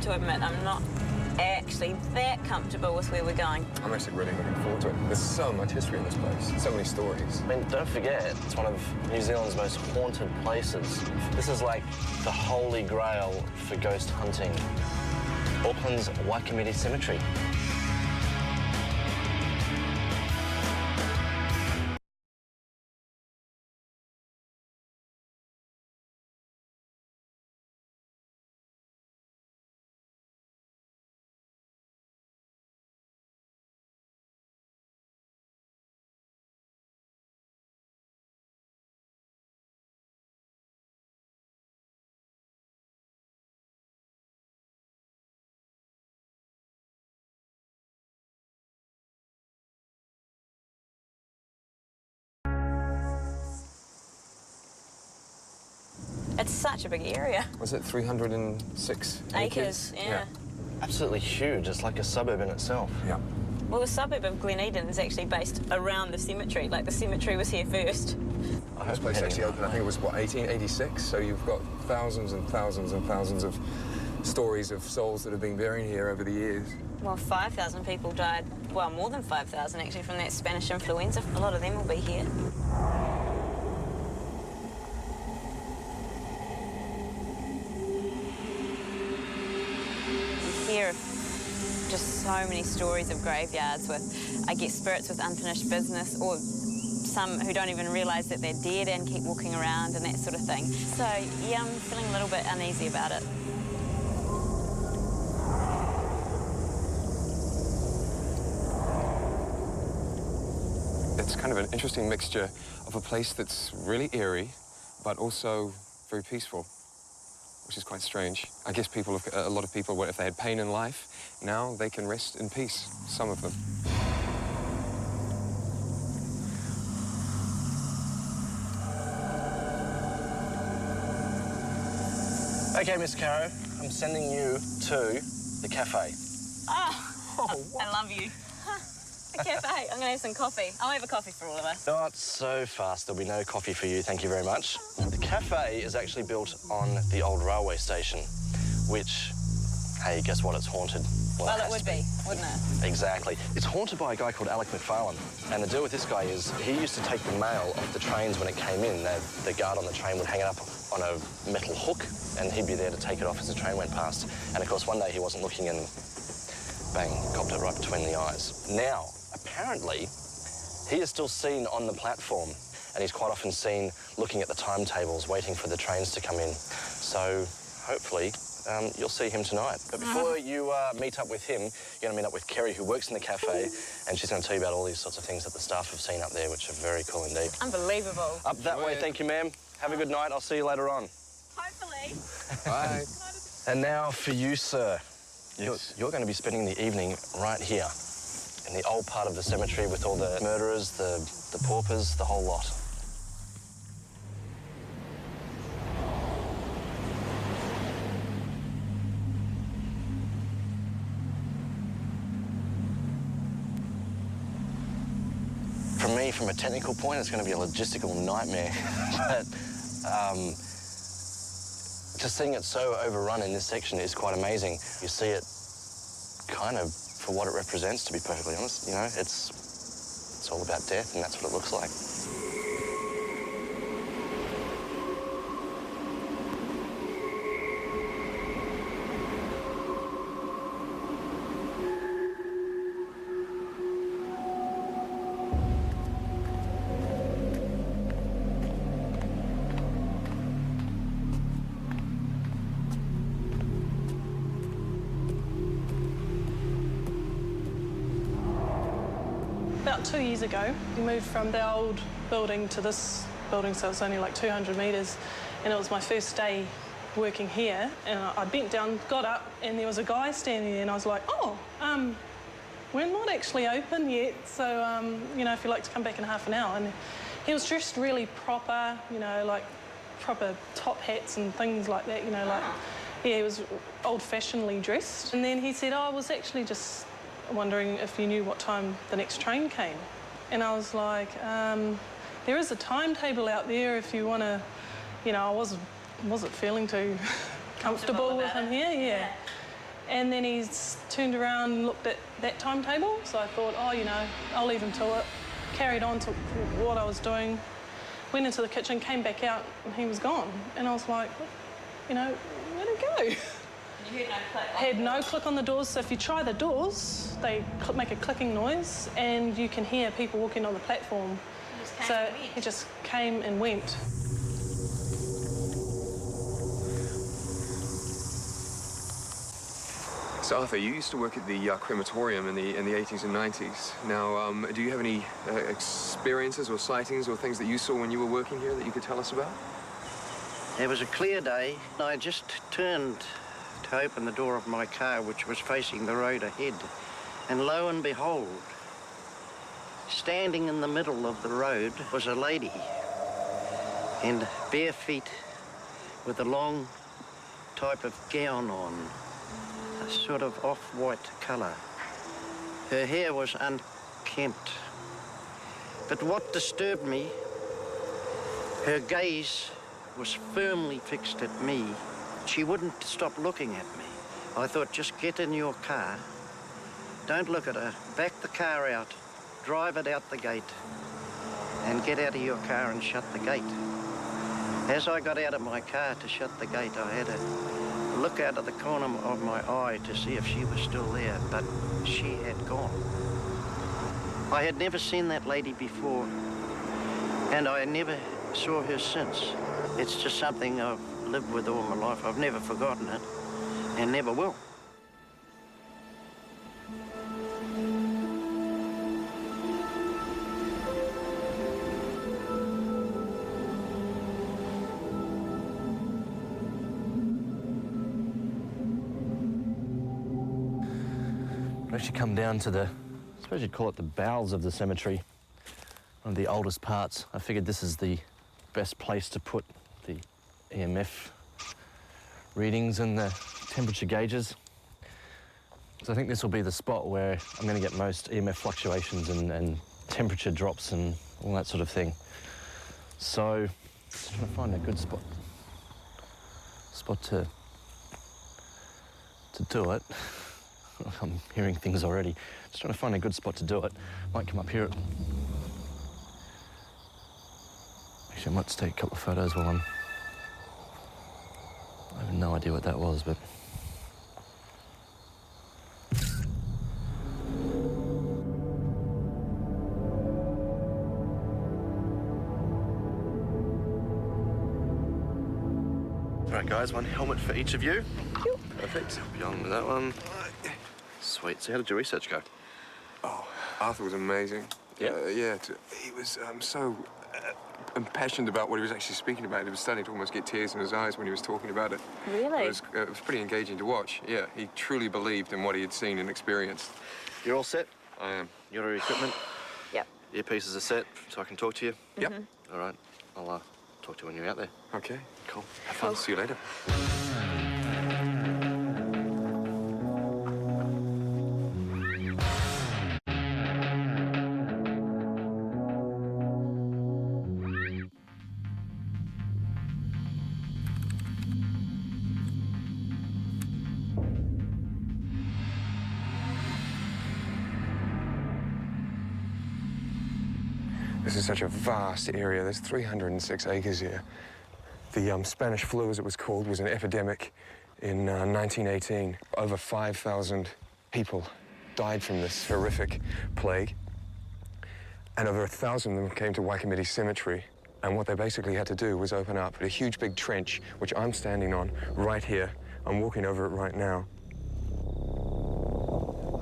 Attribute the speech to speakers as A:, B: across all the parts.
A: to admit I'm not actually that comfortable with where we're going.
B: I'm actually really looking forward to it. There's so much history in this place, so many stories.
C: I mean, don't forget, it's one of New Zealand's most haunted places. This is like the holy grail for ghost hunting. Auckland's Waikumete Cemetery.
A: It's such a big area.
B: Was it 306
A: Acres, yeah.
C: Absolutely huge. It's like a suburb in itself.
B: Yeah.
A: Well, the suburb of Glen Eden is actually based around the cemetery. Like, the cemetery was here first.
B: This place actually opened, I think it was, what, 1886? So you've got thousands and thousands and thousands of stories of souls that have been buried here over the years.
A: Well, 5,000 people died, well, more than 5,000 actually, from that Spanish influenza. A lot of them will be here. Here are just so many stories of graveyards with, I guess, spirits with unfinished business, or some who don't even realise that they're dead and keep walking around and that sort of thing. So, yeah, I'm feeling a little bit uneasy about it.
B: It's kind of an interesting mixture of a place that's really eerie, but also very peaceful, which is quite strange. I guess people, a lot of people, if they had pain in life, now they can rest in peace, some of them.
C: Okay, Miss Caro, I'm sending you to the cafe.
A: Oh, I love you. A cafe. I'm going to have some coffee. I'll have a coffee for all of us.
C: Not so fast. There'll be no coffee for you, thank you very much. The cafe is actually built on the old railway station, which, hey, guess what? It's haunted.
A: Well, it would be, wouldn't it?
C: Exactly. It's haunted by a guy called Alec McFarlane. And the deal with this guy is he used to take the mail off the trains when it came in. The guard on the train would hang it up on a metal hook, and he'd be there to take it off as the train went past. And, of course, one day he wasn't looking and bang, copped it right between the eyes. Now, apparently, he is still seen on the platform, and he's quite often seen looking at the timetables, waiting for the trains to come in. So, hopefully, you'll see him tonight. But before you meet up with him, you're going to meet up with Kerry, who works in the cafe, and she's going to tell you about all these sorts of things that the staff have seen up there, which are very cool indeed.
A: Unbelievable.
C: Up that way, thank you, ma'am. Have a good night. I'll see you later on.
A: Hopefully.
B: Bye.
C: And now for you, sir.
B: Yes.
C: You're going to be spending the evening right here, in the old part of the cemetery with all the murderers, the paupers, the whole lot. For me, from a technical point, it's going to be a logistical nightmare. But just seeing it so overrun in this section is quite amazing. You see it kind of for what it represents, to be perfectly honest. You know, it's all about death, and that's what it looks like.
D: About 2 years ago, we moved from the old building to this building, so it's only like 200 metres, and it was my first day working here, and I bent down, got up, and there was a guy standing there, and I was like, oh, we're not actually open yet, so, you know, if you'd like to come back in half an hour. And he was dressed really proper, you know, like proper top hats and things like that, you know, like, yeah, he was old-fashionedly dressed. And then he said, oh, I was actually just wondering if you knew what time the next train came. And I was like, there is a timetable out there if you want to, you know, I wasn't feeling too comfortable with him here, yeah. And then he's turned around and looked at that timetable. So I thought, oh, you know, I'll leave him to it. Carried on to what I was doing. Went into the kitchen, came back out, and he was gone. And I was like, you know, where'd he go?
A: You had no click?
D: Had no click on the doors. So if you try the doors, they make a clicking noise, and you can hear people walking on the platform. So he just came and went.
B: So Arthur, you used to work at the crematorium in the 80s and 90s. Now, do you have any experiences or sightings or things that you saw when you were working here that you could tell us about?
E: It was a clear day. I just turned to open the door of my car, which was facing the road ahead. And lo and behold, standing in the middle of the road was a lady in bare feet with a long type of gown on, a sort of off-white colour. Her hair was unkempt. But what disturbed me, her gaze was firmly fixed at me. She wouldn't stop looking at me. I thought, just get in your car, don't look at her, back the car out, drive it out the gate, and get out of your car and shut the gate. As I got out of my car to shut the gate, I had a look out of the corner of my eye to see if she was still there, but she had gone. I had never seen that lady before, and I never saw her since. It's just something I've lived with all my life. I've never forgotten it, and never will.
C: I've actually come down to I suppose you'd call it the bowels of the cemetery, one of the oldest parts. I figured this is the best place to put the EMF readings and the temperature gauges. So I think this will be the spot where I'm going to get most EMF fluctuations and temperature drops and all that sort of thing. So just trying to find a good spot to do it. I'm hearing things already. Just trying to find a good spot to do it. Might come up here. Actually, I might just take a couple of photos while I have no idea what that was, but... All right, guys, one helmet for each of you. Thank you. Perfect. Beyond that one. Sweet. So how did your research go?
B: Oh, Arthur was amazing.
C: Yeah?
B: He was so impassioned about what he was actually speaking about. He was starting to almost get tears in his eyes when he was talking about it.
A: Really?
B: It was pretty engaging to watch. Yeah, he truly believed in what he had seen and experienced.
C: You're all set?
B: I am.
C: You got all your equipment?
A: Yep.
C: Earpieces are set, so I can talk to you?
B: Yep.
C: All right. I'll talk to you when you're out there.
B: Okay.
C: Cool.
B: Have fun.
A: Cool.
B: See you later. This is such a vast area. There's 306 acres here. The Spanish flu, as it was called, was an epidemic in 1918. Over 5,000 people died from this horrific plague. And over 1,000 of them came to Waikumete Cemetery. And what they basically had to do was open up a huge big trench, which I'm standing on right here. I'm walking over it right now.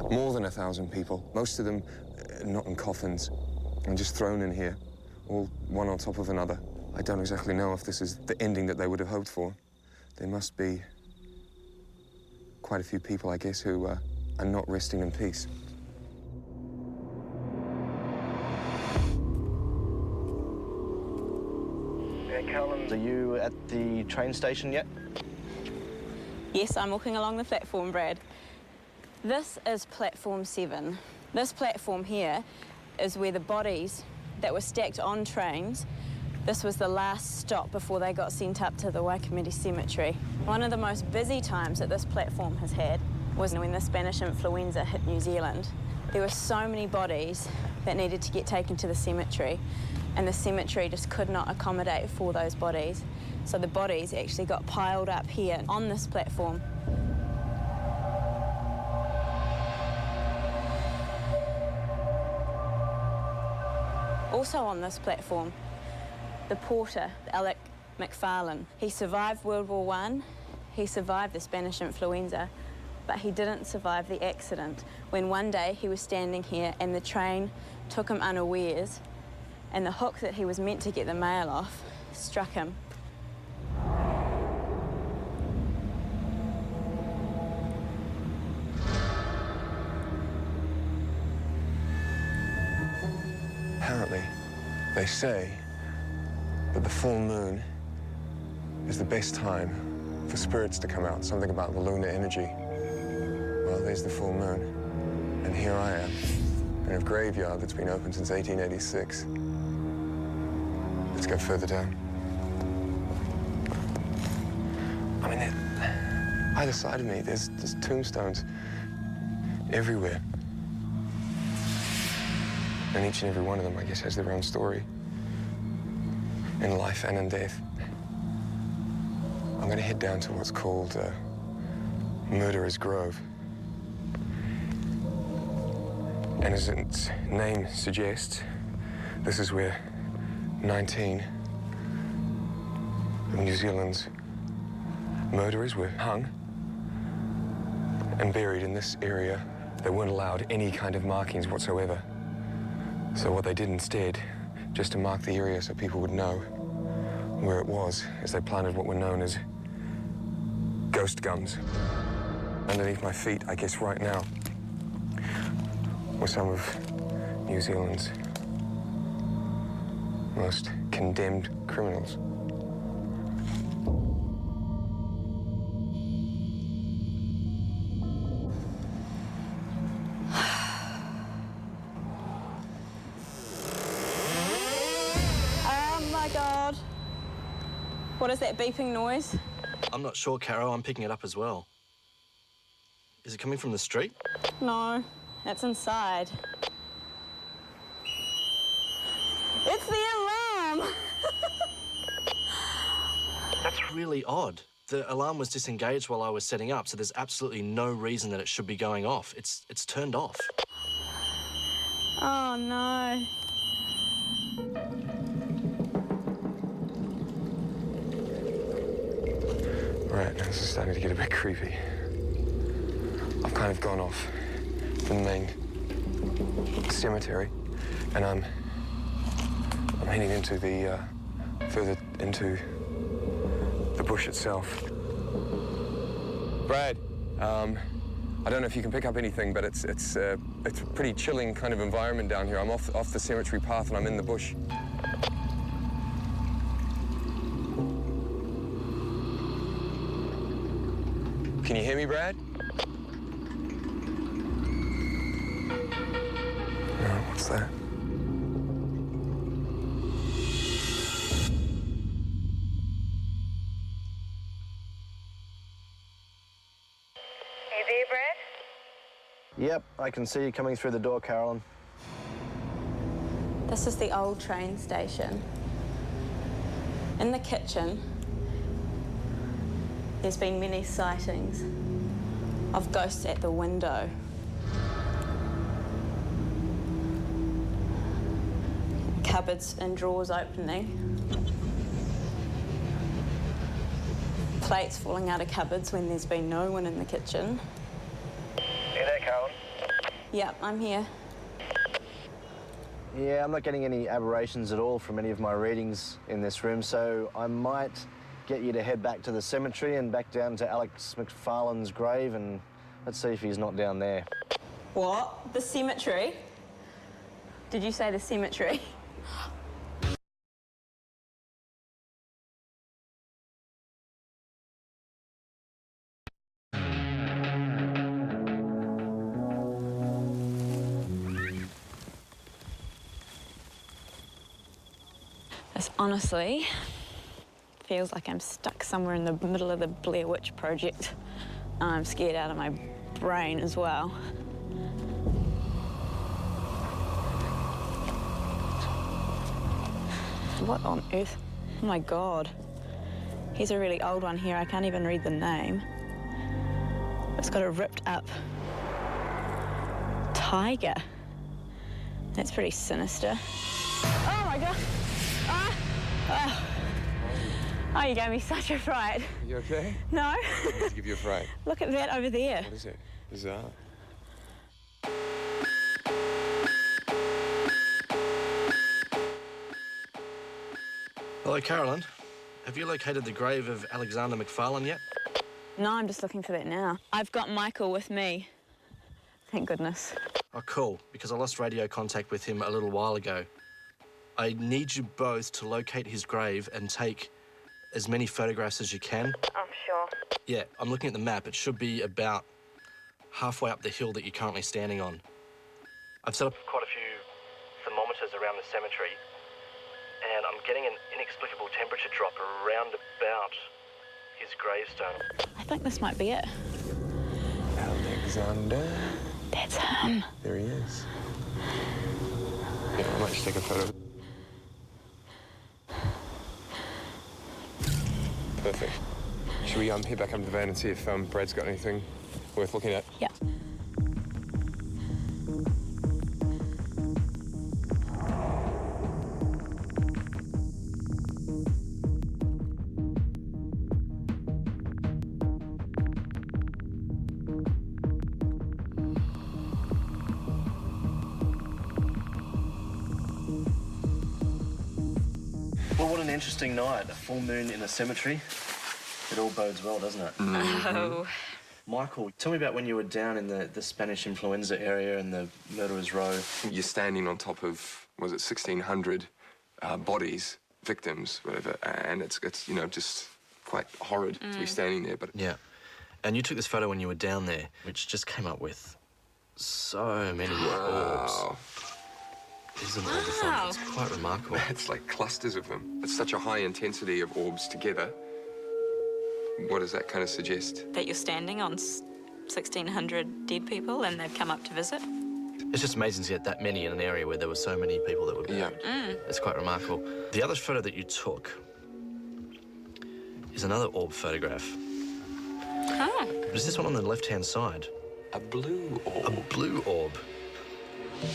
B: More than 1,000 people, most of them not in coffins, and just thrown in here, all one on top of another. I don't exactly know if this is the ending that they would have hoped for. There must be quite a few people, I guess, who are not resting in peace.
C: Are you at the train station yet?
A: Yes, I'm walking along the platform, Brad. This is platform 7. This platform here is where the bodies that were stacked on trains, this was the last stop before they got sent up to the Waikumete Cemetery. One of the most busy times that this platform has had was when the Spanish influenza hit New Zealand. There were so many bodies that needed to get taken to the cemetery, and the cemetery just could not accommodate for those bodies. So the bodies actually got piled up here on this platform. Also on this platform, the porter, Alec McFarlane. He survived World War I, he survived the Spanish influenza, but he didn't survive the accident when one day he was standing here and the train took him unawares, and the hook that he was meant to get the mail off struck him.
B: Apparently, they say that the full moon is the best time for spirits to come out, something about the lunar energy. Well, there's the full moon, and here I am in a graveyard that's been open since 1886. Let's go further down. I mean, either side of me, there's tombstones everywhere. And each and every one of them, I guess, has their own story in life and in death. I'm going to head down to what's called Murderer's Grove. And as its name suggests, this is where 19 of New Zealand's murderers were hung and buried in this area. They weren't allowed any kind of markings whatsoever. So what they did instead, just to mark the area so people would know where it was, is they planted what were known as ghost gums. Underneath my feet, I guess right now, were some of New Zealand's most condemned criminals.
A: God. What is that beeping noise?
C: I'm not sure, Caro. I'm picking it up as well. Is it coming from the street?
A: No, that's inside. It's the alarm!
C: That's really odd. The alarm was disengaged while I was setting up, so there's absolutely no reason that it should be going off. It's turned off.
A: Oh, no.
B: Right, now this is starting to get a bit creepy. I've kind of gone off from the main cemetery, and I'm heading into the, further into the bush itself. Brad, I don't know if you can pick up anything, but it's a pretty chilling kind of environment down here. I'm off the cemetery path and I'm in the bush. Can you hear me, Brad? No, what's that?
A: You there, Brad?
C: Yep, I can see you coming through the door, Carolyn.
A: This is the old train station. In the kitchen, there's been many sightings of ghosts at the window. Cupboards and drawers opening. Plates falling out of cupboards when there's been no one in the kitchen.
C: You there, Carolyn?
A: Yep, I'm here.
C: Yeah, I'm not getting any aberrations at all from any of my readings in this room, so I might get you to head back to the cemetery and back down to Alex McFarlane's grave, and let's see if he's not down there.
A: What? The cemetery? Did you say the cemetery? This honestly feels like I'm stuck somewhere in the middle of the Blair Witch Project. I'm scared out of my brain as well. What on earth? Oh my God. Here's a really old one here. I can't even read the name. It's got a ripped up tiger. That's pretty sinister. Oh my God. Ah. Ah. Oh, you gave me such a fright.
B: Are you okay?
A: No.
B: I need to give you a fright.
A: Look at that over there.
B: What is it? Bizarre.
C: Hello, Carolyn. Have you located the grave of Alexander McFarlane yet?
A: No, I'm just looking for that now. I've got Michael with me. Thank goodness.
C: Oh, cool, because I lost radio contact with him a little while ago. I need you both to locate his grave and take as many photographs as you can.
A: I'm sure.
C: Yeah, I'm looking at the map. It should be about halfway up the hill that you're currently standing on. I've set up quite a few thermometers around the cemetery, and I'm getting an inexplicable temperature drop around about his gravestone.
A: I think this might be it.
B: Alexander.
A: That's him.
B: There he is. Yeah, I might just take a photo. Perfect. Should we head back up to the van and see if Brad's got anything worth looking at?
A: Yeah.
C: Well, what an interesting night. A full moon in a cemetery. It all bodes well, doesn't it?
A: Oh.
C: Michael, tell me about when you were down in the Spanish influenza area in the Murderer's Row.
B: You're standing on top of, was it 1,600 bodies, victims, whatever, and it's you know, just quite horrid to be standing there. But
C: Yeah. And you took this photo when you were down there, which just came up with so many orbs. Isn't all the fun? It's quite remarkable.
B: It's like clusters of them. It's such a high intensity of orbs together. What does that kind of suggest?
A: That you're standing on 1,600 dead people and they've come up to visit?
C: It's just amazing to get that many in an area where there were so many people that were buried.
B: Yeah.
C: It's quite remarkable. The other photo that you took is another orb photograph.
A: Oh.
C: But it's this one on the left-hand side.
B: A blue orb.
C: A blue orb.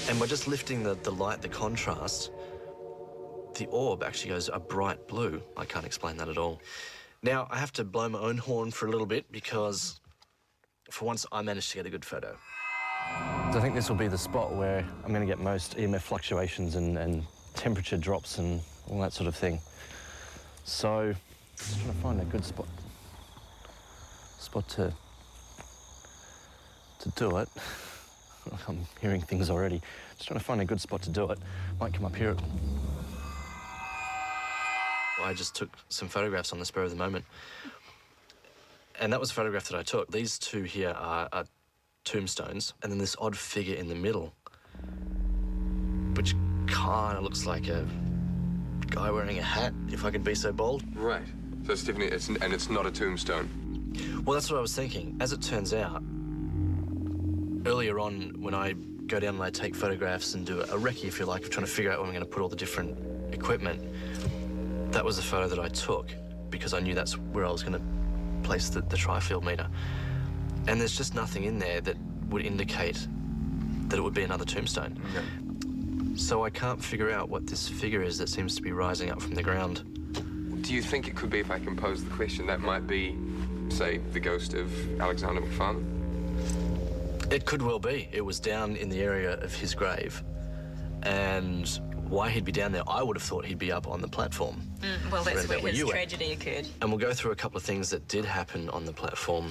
C: And by just lifting the light, the contrast, the orb actually goes a bright blue. I can't explain that at all. Now, I have to blow my own horn for a little bit because, for once, I managed to get a good photo. I think this will be the spot where I'm going to get most EMF fluctuations and temperature drops and all that sort of thing. So, just trying to find a good spot to do it. I'm hearing things already. Just trying to find a good spot to do it. Might come up here. I just took some photographs on the spur of the moment. And that was a photograph that I took. These two here are tombstones, and then this odd figure in the middle, which kind of looks like a guy wearing a hat, if I could be so bold.
B: Right. So it's definitely, it's not a tombstone.
C: Well, that's what I was thinking. As it turns out, earlier on, when I go down and I take photographs and do a recce, if you like, of trying to figure out where I'm going to put all the different equipment, that was the photo that I took because I knew that's where I was going to place the tri-field meter. And there's just nothing in there that would indicate that it would be another tombstone.
B: Okay.
C: So I can't figure out what this figure is that seems to be rising up from the ground.
B: Do you think it could be, if I can pose the question, that might be, say, the ghost of Alexander McFarlane?
C: It could well be. It was down in the area of his grave. And why he'd be down there, I would have thought he'd be up on the platform.
A: Well, that's where his
C: you were.
A: tragedy occurred.
C: And we'll go through a couple of things that did happen on the platform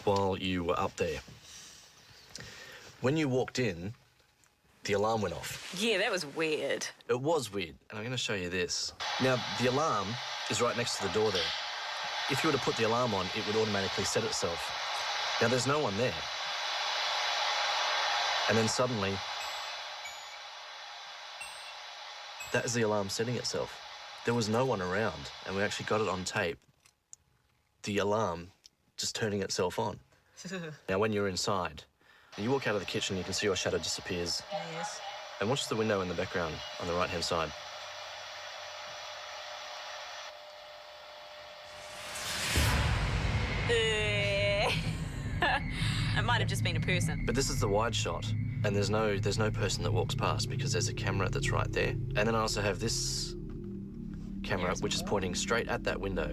C: while you were up there. When you walked in, the alarm went off.
A: Yeah, that was weird.
C: It was weird, and I'm going to show you this. Now, the alarm is right next to the door there. If you were to put the alarm on, it would automatically set itself. Now, there's no one there. And then suddenly, that is the alarm setting itself. There was no one around, and we actually got it on tape. The alarm just turning itself on. Now, when you're inside, you walk out of the kitchen, you can see your shadow disappears.
F: Yes.
C: And watch the window in the background on the right-hand side.
F: It might have just been a person.
C: But this is the wide shot, and there's no person that walks past because there's a camera that's right there. And then I also have this camera, which is pointing straight at that window.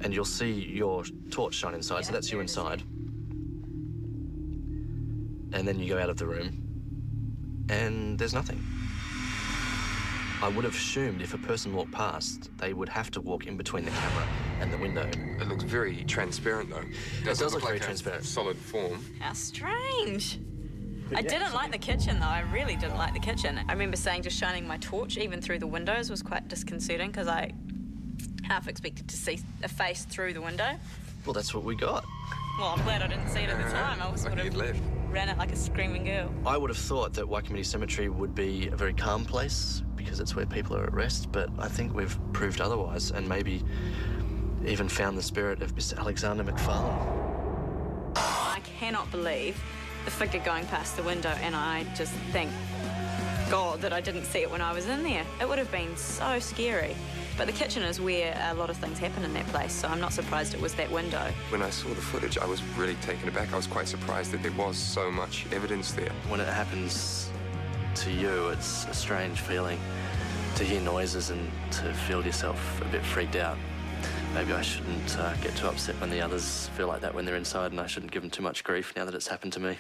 C: And you'll see your torch shine inside, so that's you inside. And then you go out of the room, and there's nothing. I would have assumed if a person walked past, they would have to walk in between the camera and the window.
B: It looks very transparent, though.
C: It does look very transparent.
B: Solid form.
F: How strange. I didn't like the kitchen, though. I really didn't like the kitchen. I remember saying just shining my torch even through the windows was quite disconcerting because I half expected to see a face through the window.
C: Well, that's what we got.
F: Well, I'm glad I didn't see it at the time. I
B: Lucky you'd left.
F: ran it like a screaming girl.
C: I would have thought that Waikumete Cemetery would be a very calm place because it's where people are at rest, but I think we've proved otherwise and maybe even found the spirit of Mr. Alexander McFarlane.
F: I cannot believe the figure going past the window, and I just thank God that I didn't see it when I was in there. It would have been so scary. But the kitchen is where a lot of things happen in that place, so I'm not surprised it was that window.
B: When I saw the footage, I was really taken aback. I was quite surprised that there was so much evidence there.
C: When it happens to you, it's a strange feeling to hear noises and to feel yourself a bit freaked out. Maybe I shouldn't get too upset when the others feel like that when they're inside, and I shouldn't give them too much grief now that it's happened to me.